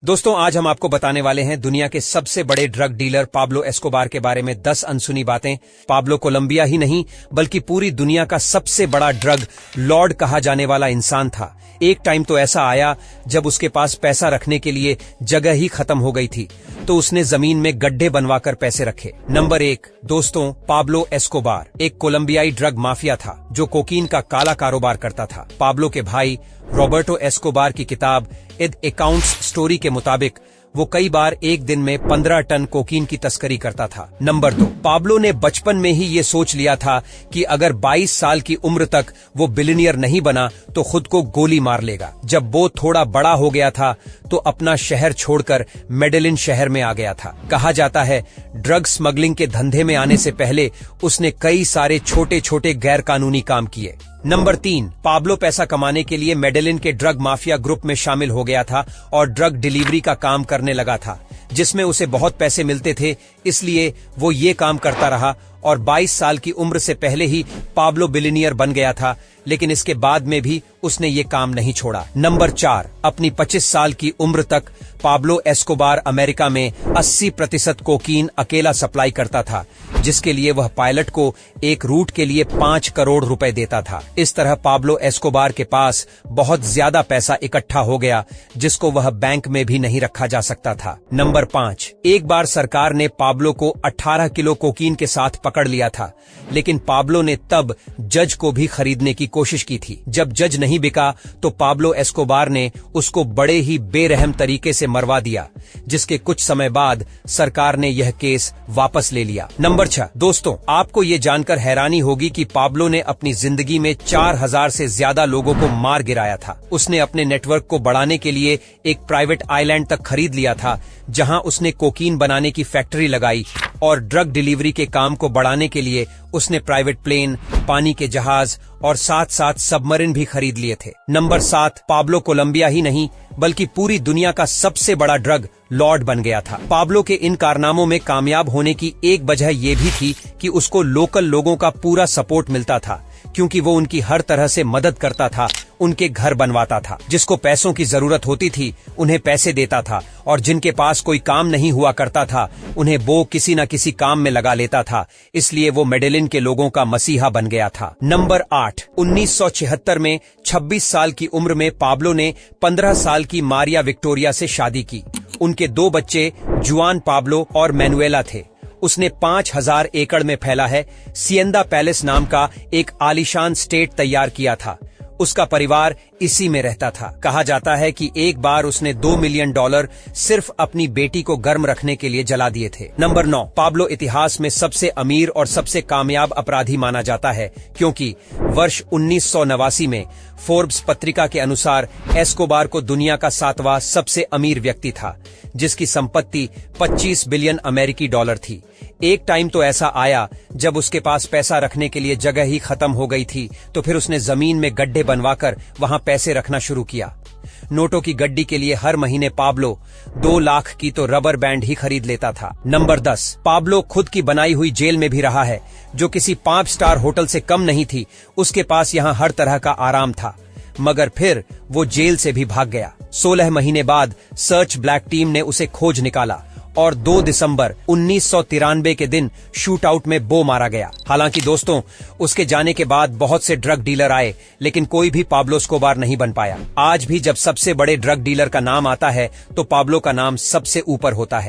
दोस्तों, आज हम आपको बताने वाले हैं दुनिया के सबसे बड़े ड्रग डीलर पाब्लो एस्कोबार के बारे में 10 अनसुनी बातें। पाब्लो कोलंबिया ही नहीं बल्कि पूरी दुनिया का सबसे बड़ा ड्रग लॉर्ड कहा जाने वाला इंसान था। एक टाइम तो ऐसा आया जब उसके पास पैसा रखने के लिए जगह ही खत्म हो गई थी, तो उसने जमीन में गड्ढे बनवाकर पैसे रखे। नंबर 1 दोस्तों, पाब्लो एस्कोबार एक कोलंबियाई ड्रग माफिया था जो कोकीन का काला कारोबार करता था। पाब्लो के भाई रॉबर्टो एस्कोबार की किताब इद अकाउंट्स स्टोरी के मुताबिक वो कई बार एक दिन में 15 टन कोकीन की तस्करी करता था। नंबर 2, पाब्लो ने बचपन में ही ये सोच लिया था कि अगर 22 साल की उम्र तक वो बिलियनियर नहीं बना तो खुद को गोली मार लेगा। जब वो थोड़ा बड़ा हो गया था तो अपना शहर छोड़कर मेडेलिन शहर में आ गया था। कहा जाता है ड्रग स्मगलिंग के धंधे में आने से पहले उसने कई सारे छोटे छोटे गैर कानूनी काम किए। नंबर 3, पाब्लो पैसा कमाने के लिए मेडेलिन के ड्रग माफिया ग्रुप में शामिल हो गया था और ड्रग डिलीवरी का काम करने लगा था, जिसमें उसे बहुत पैसे मिलते थे। इसलिए वो ये काम करता रहा और 22 साल की उम्र से पहले ही पाब्लो बिलियनियर बन गया था, लेकिन इसके बाद में भी उसने ये काम नहीं छोड़ा। नंबर 4, अपनी 25 साल की उम्र तक पाब्लो एस्कोबार अमेरिका में 80% कोकीन अकेला सप्लाई करता था, जिसके लिए वह पायलट को एक रूट के लिए 5 करोड़ रुपए देता था। इस तरह पाब्लो एस्कोबार के पास बहुत ज्यादा पैसा इकट्ठा हो गया, जिसको वह बैंक में भी नहीं रखा जा सकता था। नंबर 5, एक बार सरकार ने पाब्लो को 18 किलो कोकीन के साथ पकड़ लिया था, लेकिन पाब्लो ने तब जज को भी खरीदने की कोशिश की थी। जब जज नहीं बिका तो पाब्लो एस्कोबार ने उसको बड़े ही बेरहम तरीके से मरवा दिया, जिसके कुछ समय बाद सरकार ने यह केस वापस ले लिया। नंबर 6 दोस्तों, आपको ये जानकर हैरानी होगी कि पाब्लो ने अपनी जिंदगी में 4000 से ज्यादा लोगों को मार गिराया था। उसने अपने नेटवर्क को बढ़ाने के लिए एक प्राइवेट आइलैंड तक खरीद लिया था, जहां उसने कोकीन बनाने की फैक्ट्री लगाई, और ड्रग डिलीवरी के काम को बढ़ाने के लिए उसने प्राइवेट प्लेन, पानी के जहाज और साथ साथ सबमरीन भी खरीद लिए थे। नंबर 7, पाब्लो कोलंबिया ही नहीं बल्कि पूरी दुनिया का सबसे बड़ा ड्रग लॉर्ड बन गया था। पाब्लो के इन कारनामों में कामयाब होने की एक वजह यह भी थी कि उसको लोकल लोगों का पूरा सपोर्ट मिलता था, क्योंकि वो उनकी हर तरह से मदद करता था, उनके घर बनवाता था। जिसको पैसों की जरूरत होती थी उन्हें पैसे देता था, और जिनके पास कोई काम नहीं हुआ करता था उन्हें वो किसी न किसी काम में लगा लेता था। इसलिए वो मेडेलिन के लोगों का मसीहा बन गया था। नंबर 8, 1976 में 26 साल की उम्र में पाब्लो ने 15 साल की मारिया विक्टोरिया से शादी की। उनके 2 बच्चे जुआन पाब्लो और मैनुएला थे। उसने 5000 एकड़ में फैला है सिएंदा पैलेस नाम का एक आलीशान स्टेट तैयार किया था। उसका परिवार इसी में रहता था। कहा जाता है कि एक बार उसने $2 मिलियन सिर्फ अपनी बेटी को गर्म रखने के लिए जला दिए थे। नंबर 9, पाब्लो इतिहास में सबसे अमीर और सबसे कामयाब अपराधी माना जाता है, क्योंकि वर्ष 1989 में फोर्ब्स पत्रिका के अनुसार एस्कोबार को दुनिया का 7वां सबसे अमीर व्यक्ति था, जिसकी संपत्ति 25 बिलियन अमेरिकी डॉलर थी। एक टाइम तो ऐसा आया जब उसके पास पैसा रखने के लिए जगह ही खत्म हो गई थी, तो फिर उसने जमीन में गड्ढे बनवाकर वहां पैसे रखना शुरू किया। नोटों की गड्डी के लिए हर महीने पाब्लो 2 लाख की तो रबर बैंड ही खरीद लेता था। नंबर 10, पाब्लो खुद की बनाई हुई जेल में भी रहा है, जो किसी 5 स्टार होटल से कम नहीं थी। उसके पास यहाँ हर तरह का आराम था, मगर फिर वो जेल से भी भाग गया। 16 महीने बाद सर्च ब्लैक टीम ने उसे खोज निकाला और 2 दिसंबर 1993 के दिन शूट आउट में बो मारा गया। हालांकि दोस्तों, उसके जाने के बाद बहुत से ड्रग डीलर आए, लेकिन कोई भी पाब्लो एस्कोबार नहीं बन पाया। आज भी जब सबसे बड़े ड्रग डीलर का नाम आता है तो पाब्लो का नाम सबसे ऊपर होता है।